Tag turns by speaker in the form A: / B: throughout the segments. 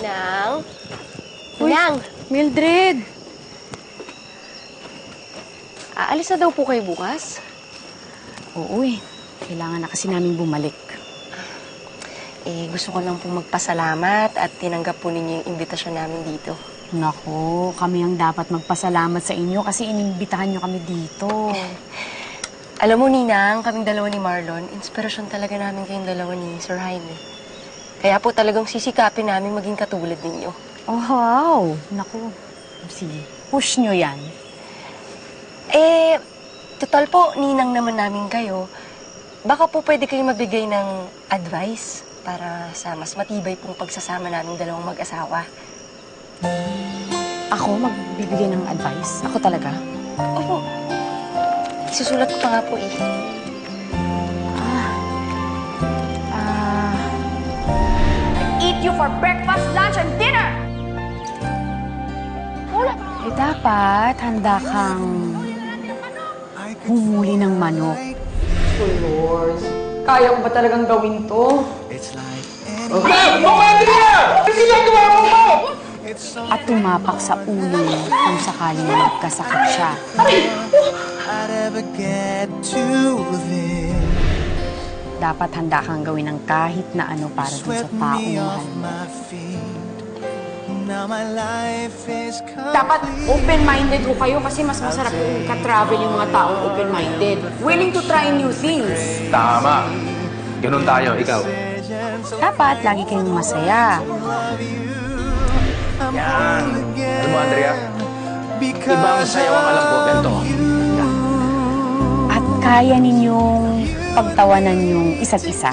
A: Ninang?
B: Uy,
A: Ninang!
B: Mildred!
A: Aalis na daw po kayo bukas?
B: Oo kailangan na kasi namin bumalik.
A: Gusto ko lang pong magpasalamat at tinanggap po ninyo yung imbitasyon namin dito.
B: Naku, kami ang dapat magpasalamat sa inyo kasi inimbitahan nyo kami dito.
A: Alam mo, Ninang, kaming dalawa ni Marlon, inspirasyon talaga namin kayong dalawa ni Sir Jaime. Kaya po talagang sisikapin namin maging katulad ninyo.
B: Oh, wow! Naku, sige, push nyo yan.
A: Total po, Ninang naman namin kayo. Baka po pwede kayong magbigay ng advice para sa mas matibay pong pagsasama naming dalawang mag-asawa.
B: Ako magbibigay ng advice? Ako talaga?
A: Opo. Isusulat ko pa nga po eh.
C: Eat you for breakfast, lunch, and dinner!
B: Dapat handa kang humuli ng manok.
C: Oh, Lord. Kaya ko ba talagang gawin to?
B: At tumapak sa ulo kung sakaling magkasakit siya. Dapat handa kang gawin ng kahit na ano para dun sa taong mahal mo.
C: Dapat open-minded ho kayo kasi mas masarap yung ka-travel yung mga taong open-minded. Willing to try new things.
D: Tama. Ganun tayo, ikaw.
B: Dapat lagi kayong masaya.
D: Yan. Alam mo, Andrea, ibang sayaw ang alam ko, ganito.
B: At kaya ninyong pagtawanan yung isa't isa.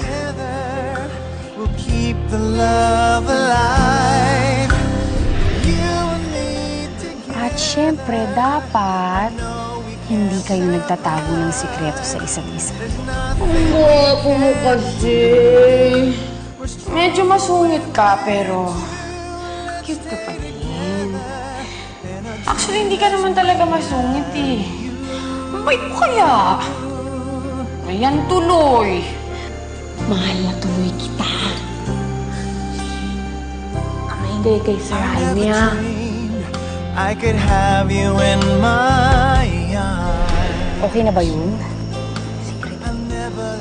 B: At syempre, dapat hindi kayo nagtatago ng sikreto sa isa't isa.
C: Ang gwapo mo kasi. Medyo masungit ka, pero cute ka pa rin. Actually, hindi ka naman talaga masungit eh. Mabait mo kaya? Ayan tuloy. Mahal na tuloy kita. Hindi kay Sir Jaime ah.
E: I could have you in my arms.
B: Okay na ba yun?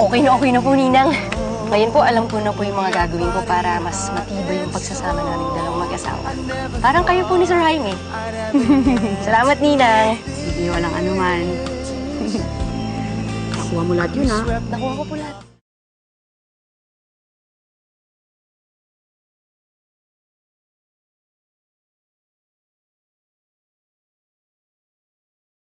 A: Okay na po, Ninang. Ngayon po, alam ko na po yung mga gagawin ko para mas matibay yung pagsasama naming dalawang mag-asawa. Parang kayo po ni Sir Jaime. Salamat, Ninang.
B: Sige, walang anuman. Nakuha mo lahat yun, ha?
A: Nakuha ko po lahat.